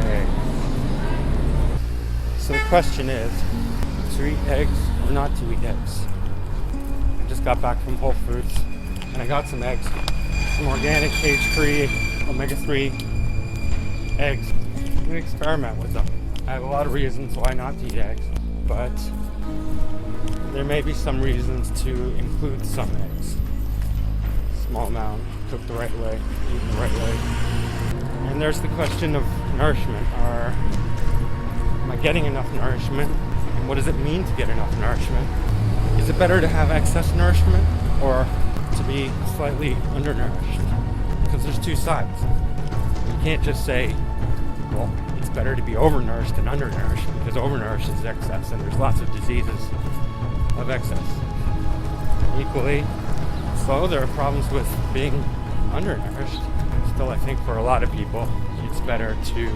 eggs. So the question is, to eat eggs or not to eat eggs? I just got back from Whole Foods and I got some eggs, some organic cage-free omega-3 eggs. I'm going to experiment with them. I have a lot of reasons why not to eat eggs, but there may be some reasons to include some eggs. Small amount, cooked the right way, eaten the right way. And there's the question of nourishment. Am I getting enough nourishment? And what does it mean to get enough nourishment? Is it better to have excess nourishment or to be slightly undernourished? Because there's two sides. You can't just say, well, it's better to be overnourished than undernourished, because overnourished is excess and there's lots of diseases of excess. Equally, so there are problems with being undernourished. Still, I think for a lot of people, it's better to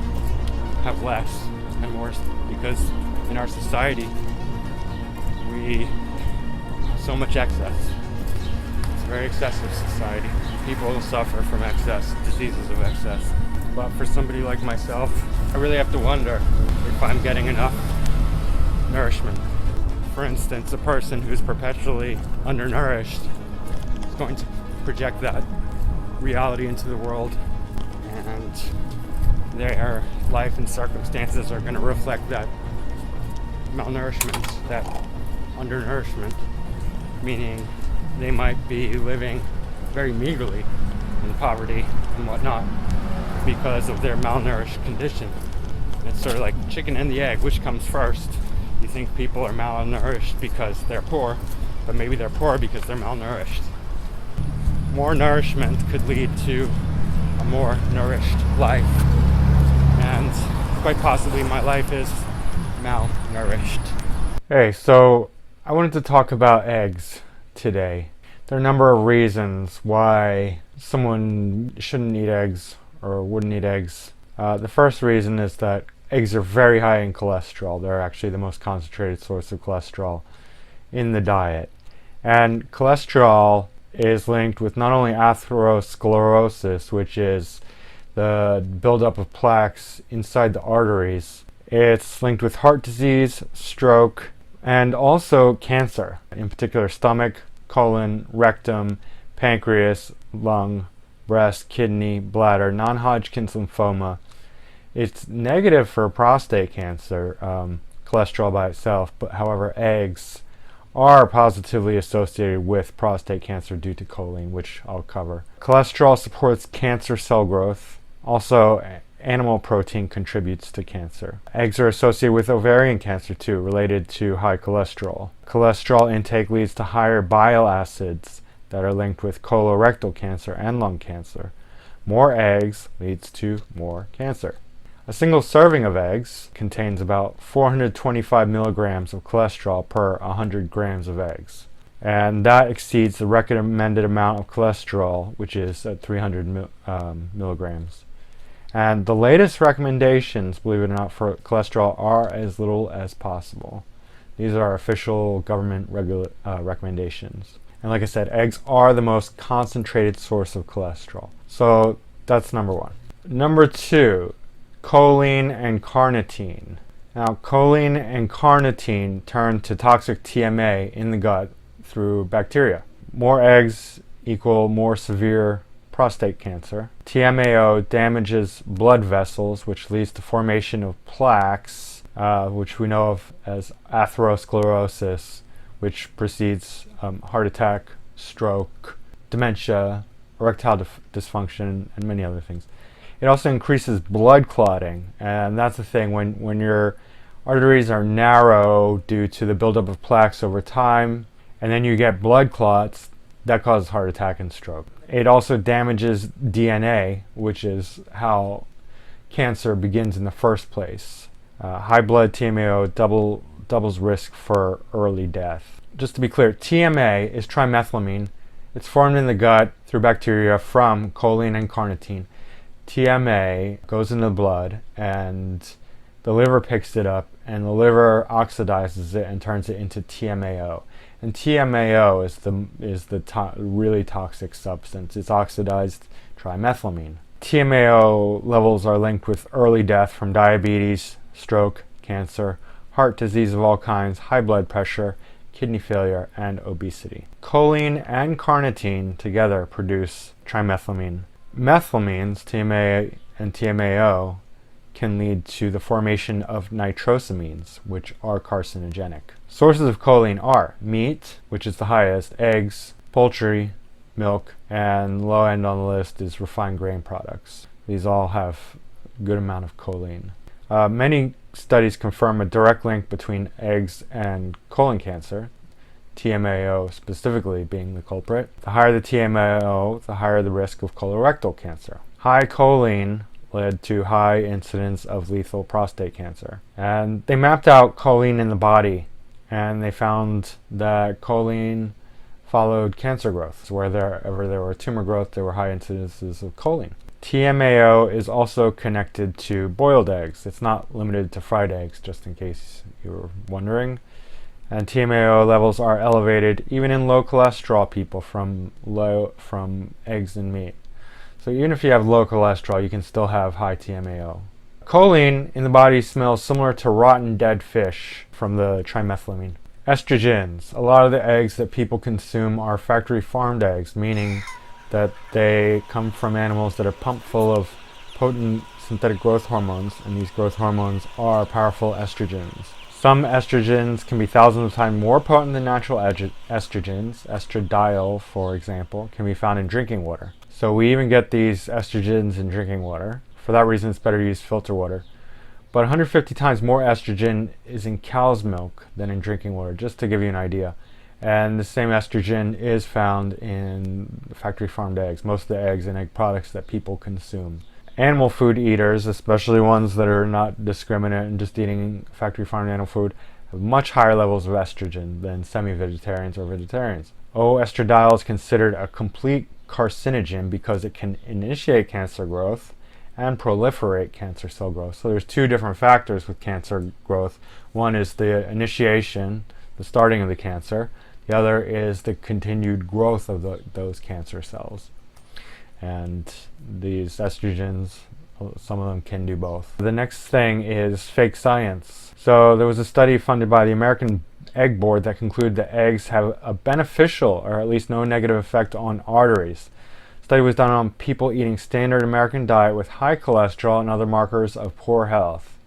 have less and more, because in our society, we have so much excess. It's a very excessive society. People will suffer from excess, diseases of excess. But for somebody like myself, I really have to wonder if I'm getting enough nourishment. For instance, a person who's perpetually undernourished is going to project that reality into the world, and their life and circumstances are going to reflect that malnourishment, that undernourishment, meaning they might be living very meagerly in poverty and whatnot because of their malnourished condition. And it's sort of like chicken and the egg, which comes first? You think people are malnourished because they're poor, but maybe they're poor because they're malnourished. More nourishment could lead to a more nourished life, and quite possibly my life is malnourished. Hey, so I wanted to talk about eggs today. There are a number of reasons why someone shouldn't eat eggs or wouldn't eat eggs. The first reason is that eggs are very high in cholesterol. They're actually the most concentrated source of cholesterol in the diet. And cholesterol is linked with not only atherosclerosis, which is the buildup of plaques inside the arteries. It's linked with heart disease, stroke, and also cancer, in particular stomach, colon, rectum, pancreas, lung, breast, kidney, bladder, non-Hodgkin's lymphoma. It's negative for prostate cancer, cholesterol by itself, but however, eggs are positively associated with prostate cancer due to choline, which I'll cover. Cholesterol supports cancer cell growth. Also, animal protein contributes to cancer. Eggs are associated with ovarian cancer too, related to high cholesterol. Cholesterol intake leads to higher bile acids that are linked with colorectal cancer and lung cancer. More eggs leads to more cancer. A single serving of eggs contains about 425 milligrams of cholesterol per 100 grams of eggs. And that exceeds the recommended amount of cholesterol, which is at 300 milligrams. And the latest recommendations, believe it or not, for cholesterol are as little as possible. These are official government recommendations. And like I said, eggs are the most concentrated source of cholesterol. So that's number one. Number two, choline and carnitine. Now, choline and carnitine turn to toxic TMA in the gut through bacteria. More eggs equal more severe prostate cancer. TMAO damages blood vessels, which leads to formation of plaques, which we know of as atherosclerosis, which precedes heart attack, stroke, dementia, erectile dysfunction, and many other things. It also increases blood clotting, and that's the thing. When your arteries are narrow due to the buildup of plaques over time, and then you get blood clots, that causes heart attack and stroke. It also damages DNA, which is how cancer begins in the first place. High blood TMAO doubles risk for early death. Just to be clear, TMA is trimethylamine. It's formed in the gut through bacteria from choline and carnitine. TMA goes into the blood, and the liver picks it up, and the liver oxidizes it and turns it into TMAO. And TMAO is the really toxic substance. It's oxidized trimethylamine. TMAO levels are linked with early death from diabetes, stroke, cancer, heart disease of all kinds, high blood pressure, kidney failure, and obesity. Choline and carnitine together produce trimethylamine. Methylamines, TMA and TMAO, can lead to the formation of nitrosamines, which are carcinogenic. Sources of choline are meat, which is the highest, eggs, poultry, milk, and low end on the list is refined grain products. These all have a good amount of choline. Many studies confirm a direct link between eggs and colon cancer, TMAO specifically being the culprit. The higher the TMAO, the higher the risk of colorectal cancer. High choline led to high incidence of lethal prostate cancer. And they mapped out choline in the body, and they found that choline followed cancer growth. So wherever there were tumor growth, there were high incidences of choline. TMAO is also connected to boiled eggs. It's not limited to fried eggs, just in case you were wondering. And TMAO levels are elevated even in low cholesterol people from eggs and meat. So even if you have low cholesterol, you can still have high TMAO. Choline in the body smells similar to rotten dead fish from the trimethylamine. Estrogens. A lot of the eggs that people consume are factory farmed eggs, meaning that they come from animals that are pumped full of potent synthetic growth hormones, and these growth hormones are powerful estrogens. Some estrogens can be thousands of times more potent than natural estrogens. Estradiol, for example, can be found in drinking water. So we even get these estrogens in drinking water. For that reason, it's better to use filter water. But 150 times more estrogen is in cow's milk than in drinking water, just to give you an idea. And the same estrogen is found in factory farmed eggs, most of the eggs and egg products that people consume. Animal food eaters, especially ones that are not discriminate and just eating factory farmed animal food, have much higher levels of estrogen than semi-vegetarians or vegetarians. Estradiol is considered a complete carcinogen because it can initiate cancer growth and proliferate cancer cell growth. So there's two different factors with cancer growth. One is the initiation, the starting of the cancer. The other is the continued growth of those cancer cells. And these estrogens, some of them can do both. The next thing is fake science. So there was a study funded by the American Egg Board that concluded that eggs have a beneficial or at least no negative effect on arteries. The study was done on people eating standard American diet with high cholesterol and other markers of poor health.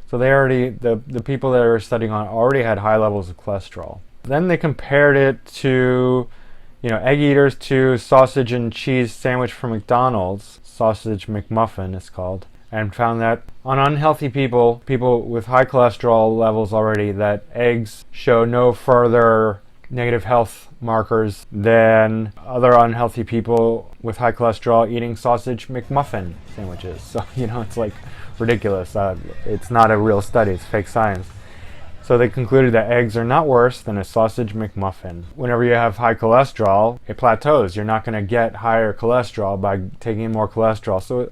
So the people that they were studying on already had high levels of cholesterol. Then they compared it to egg eaters to sausage and cheese sandwich from McDonald's, sausage McMuffin it's called, and found that on unhealthy people with high cholesterol levels already, that eggs show no further negative health markers than other unhealthy people with high cholesterol eating sausage McMuffin sandwiches. So, it's like ridiculous. It's not a real study, it's fake science. So they concluded that eggs are not worse than a sausage McMuffin. Whenever you have high cholesterol, it plateaus. You're not going to get higher cholesterol by taking in more cholesterol. So,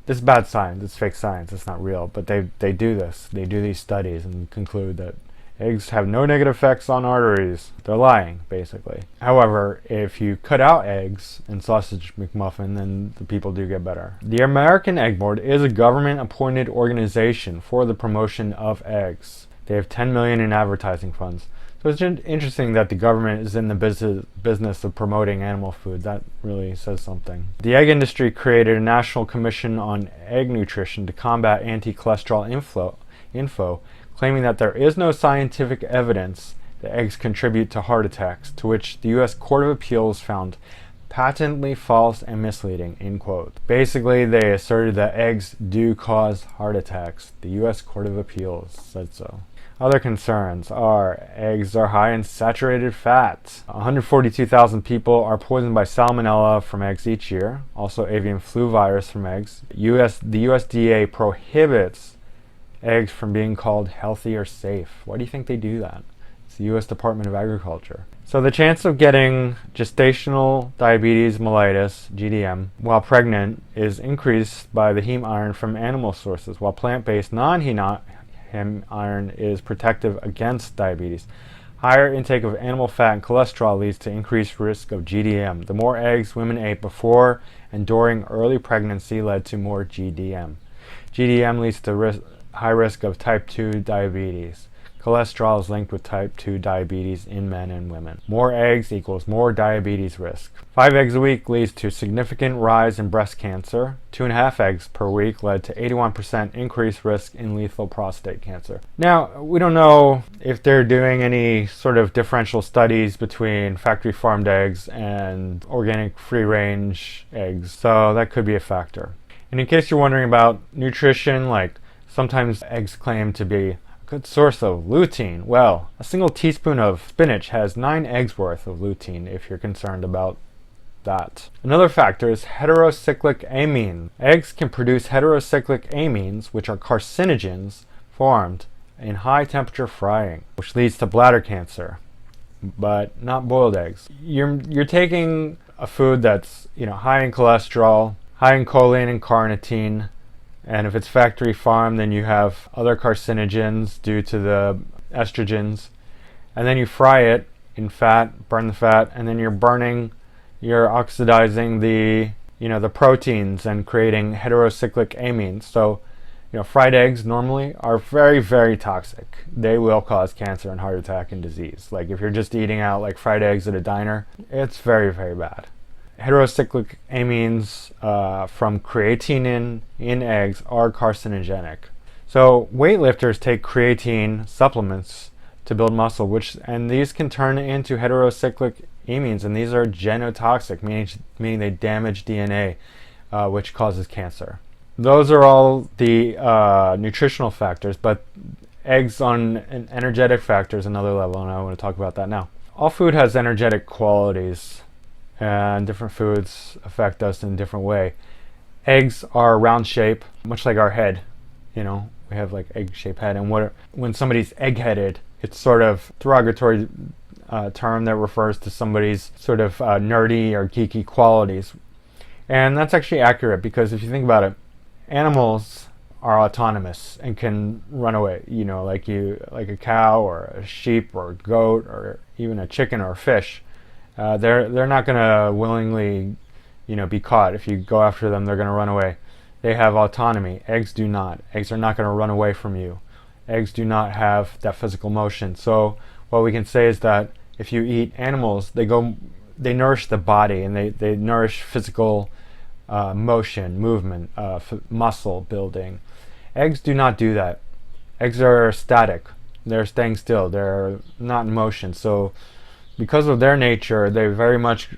this is bad science. It's fake science. It's not real. But they do this. They do these studies and conclude that eggs have no negative effects on arteries. They're lying, basically. However, if you cut out eggs and sausage McMuffin, then the people do get better. The American Egg Board is a government-appointed organization for the promotion of eggs. They have $10 million in advertising funds. So it's interesting that the government is in the business of promoting animal food. That really says something. The egg industry created a National Commission on Egg Nutrition to combat anti-cholesterol info, claiming that there is no scientific evidence that eggs contribute to heart attacks, to which the U.S. Court of Appeals found patently false and misleading, end quote. Basically, they asserted that eggs do cause heart attacks. The U.S. Court of Appeals said so. Other concerns are eggs are high in saturated fat. 142,000 people are poisoned by salmonella from eggs each year. Also avian flu virus from eggs. The USDA prohibits eggs from being called healthy or safe. Why do you think they do that? It's the U.S. Department of Agriculture. So the chance of getting gestational diabetes mellitus, GDM, while pregnant is increased by the heme iron from animal sources, while plant-based non-heme iron is protective against diabetes. Higher intake of animal fat and cholesterol leads to increased risk of GDM. The more eggs women ate before and during early pregnancy led to more GDM. GDM leads to high risk of type 2 diabetes. Cholesterol is linked with type 2 diabetes in men and women. More eggs equals more diabetes risk. 5 eggs a week leads to significant rise in breast cancer. 2.5 eggs per week led to 81% increased risk in lethal prostate cancer. Now, we don't know if they're doing any sort of differential studies between factory farmed eggs and organic free range eggs, so that could be a factor. And in case you're wondering about nutrition, like sometimes eggs claim to be good source of lutein. Well, a single teaspoon of spinach has 9 eggs worth of lutein if you're concerned about that. Another factor is heterocyclic amine. Eggs can produce heterocyclic amines, which are carcinogens formed in high temperature frying, which leads to bladder cancer, but not boiled eggs. You're taking a food that's, high in cholesterol, high in choline and carnitine, and if it's factory farmed, then you have other carcinogens due to the estrogens. And then you fry it in fat, burn the fat, and then you're oxidizing the proteins and creating heterocyclic amines. So, fried eggs normally are very, very toxic. They will cause cancer and heart attack and disease. Like if you're just eating out like fried eggs at a diner, it's very, very bad. Heterocyclic amines from creatine in eggs are carcinogenic. So weightlifters take creatine supplements to build muscle, and these can turn into heterocyclic amines, and these are genotoxic, meaning they damage DNA, which causes cancer. Those are all the nutritional factors, but eggs on an energetic factor is another level, and I want to talk about that now. All food has energetic qualities, and different foods affect us in a different way. Eggs are round shape, much like our head. We have like egg-shaped head, and when somebody's egg-headed, it's sort of derogatory term that refers to somebody's sort of nerdy or geeky qualities. And that's actually accurate, because if you think about it, animals are autonomous and can run away, like a cow or a sheep or a goat or even a chicken or a fish. They're not going to willingly, be caught. If you go after them, they're going to run away. They have autonomy. Eggs do not. Eggs are not going to run away from you. Eggs do not have that physical motion. So what we can say is that if you eat animals, they nourish the body, and they nourish physical motion, movement, muscle building. Eggs do not do that. Eggs are static. They're staying still. They're not in motion. So because of their nature, they very much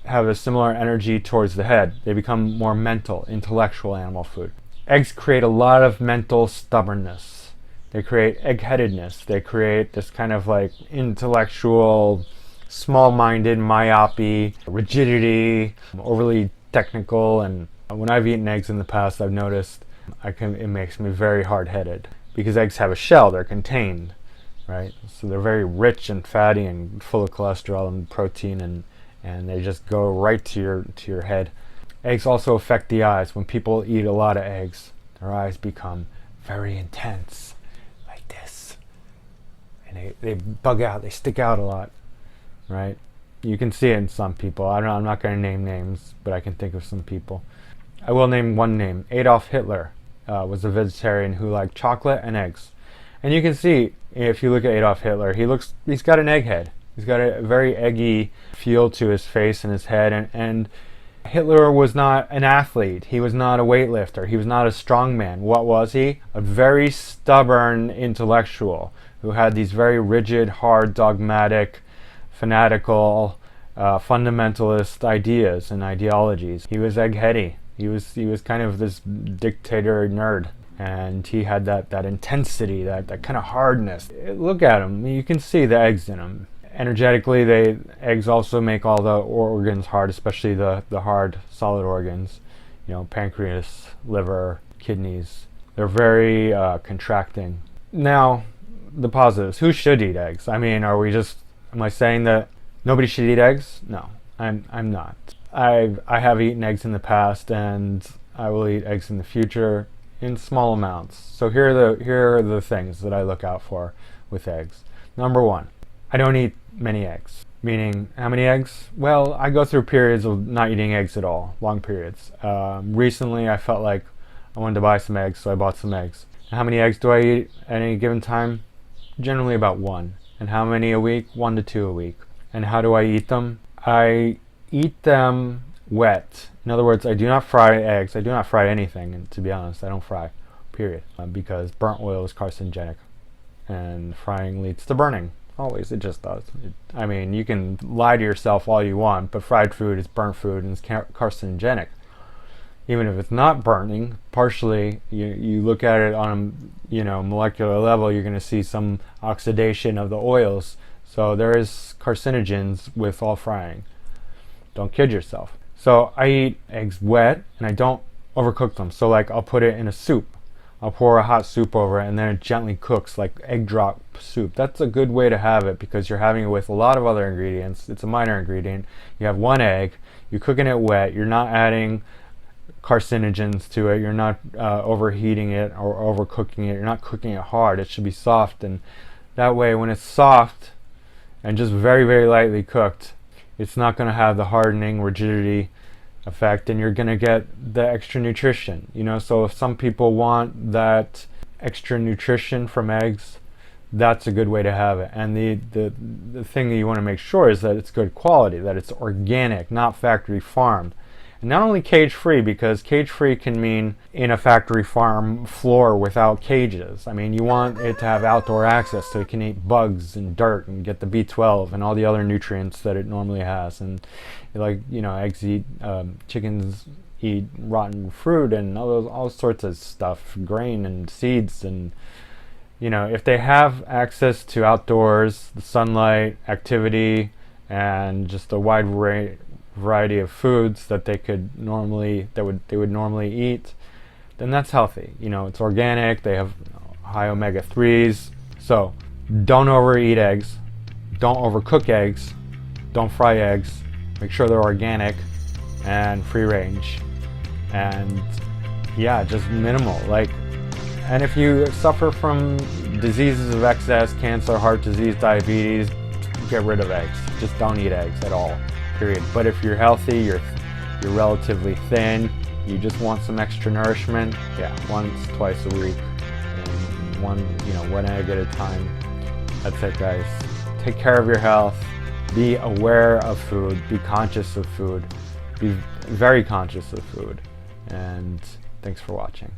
have a similar energy towards the head. They become more mental, intellectual animal food. Eggs create a lot of mental stubbornness. They create egg-headedness. They create this kind of like intellectual, small-minded, myopy, rigidity, overly technical. And when I've eaten eggs in the past, I've noticed it makes me very hard-headed, because eggs have a shell. They're contained, right? So they're very rich and fatty and full of cholesterol and protein, and they just go right to your head. Eggs also affect the eyes. When people eat a lot of eggs, their eyes become very intense, like this, and they bug out. They stick out a lot, right? You can see it in some people. I'm not going to name names, but I can think of some people. I will name one name. Adolf Hitler was a vegetarian who liked chocolate and eggs. And you can see, if you look at Adolf Hitler, he's got an egghead. He's got a very eggy feel to his face and his head. And Hitler was not an athlete. He was not a weightlifter. He was not a strongman. What was he? A very stubborn intellectual who had these very rigid, hard, dogmatic, fanatical, fundamentalist ideas and ideologies. He was eggheady. He was kind of this dictator nerd, and he had that intensity, that kind of hardness. Look at him. You can see the eggs in him. Energetically, eggs also make all the organs hard, especially the hard, solid organs. Pancreas, liver, kidneys. They're very contracting. Now, the positives. Who should eat eggs? I mean, am I saying that nobody should eat eggs? No, I'm not. I have eaten eggs in the past, and I will eat eggs in the future in small amounts. So here are the things that I look out for with eggs. Number one, I don't eat many eggs. Meaning, how many eggs? Well, I go through periods of not eating eggs at all, long periods. Recently, I felt like I wanted to buy some eggs, so I bought some eggs. And how many eggs do I eat at any given time? Generally about 1. And how many a week? 1 to 2 a week. And how do I eat them? I eat them wet. In other words, I do not fry eggs. I do not fry anything, and to be honest, I don't fry, period. Because burnt oil is carcinogenic, and frying leads to burning. Always, it just does. I mean, you can lie to yourself all you want, but fried food is burnt food and it's carcinogenic. Even if it's not burning, partially, you look at it on a molecular level, you're going to see some oxidation of the oils. So there is carcinogens with all frying. Don't kid yourself. So I eat eggs wet and I don't overcook them. So like I'll put it in a soup. I'll pour a hot soup over it and then it gently cooks like egg drop soup. That's a good way to have it because you're having it with a lot of other ingredients. It's a minor ingredient. You have 1 egg. You're cooking it wet. You're not adding carcinogens to it. You're not overheating it or overcooking it. You're not cooking it hard. It should be soft. And that way when it's soft and just very, very lightly cooked, it's not going to have the hardening, rigidity effect, and you're going to get the extra nutrition. So if some people want that extra nutrition from eggs, that's a good way to have it. And the thing that you want to make sure is that it's good quality, that it's organic, not factory farmed. And not only cage free, because cage free can mean in a factory farm floor without cages. I mean, you want it to have outdoor access so it can eat bugs and dirt and get the B12 and all the other nutrients that it normally has. And eggs eat, chickens eat rotten fruit and all sorts of stuff, grain and seeds. And if they have access to outdoors, the sunlight, activity, and just a wide variety of foods that they would normally eat, then that's healthy. It's organic. They have high omega-3s. So don't overeat eggs. Don't overcook eggs. Don't fry eggs. Make sure they're organic and free range. And yeah, just minimal. And if you suffer from diseases of excess, cancer, heart disease, diabetes, get rid of eggs. Just don't eat eggs at all. Period. But if you're healthy, you're relatively thin, you just want some extra nourishment, yeah, once, twice a week, and one egg at a time. That's it, guys. Take care of your health. Be aware of food. Be conscious of food. Be very conscious of food. And thanks for watching.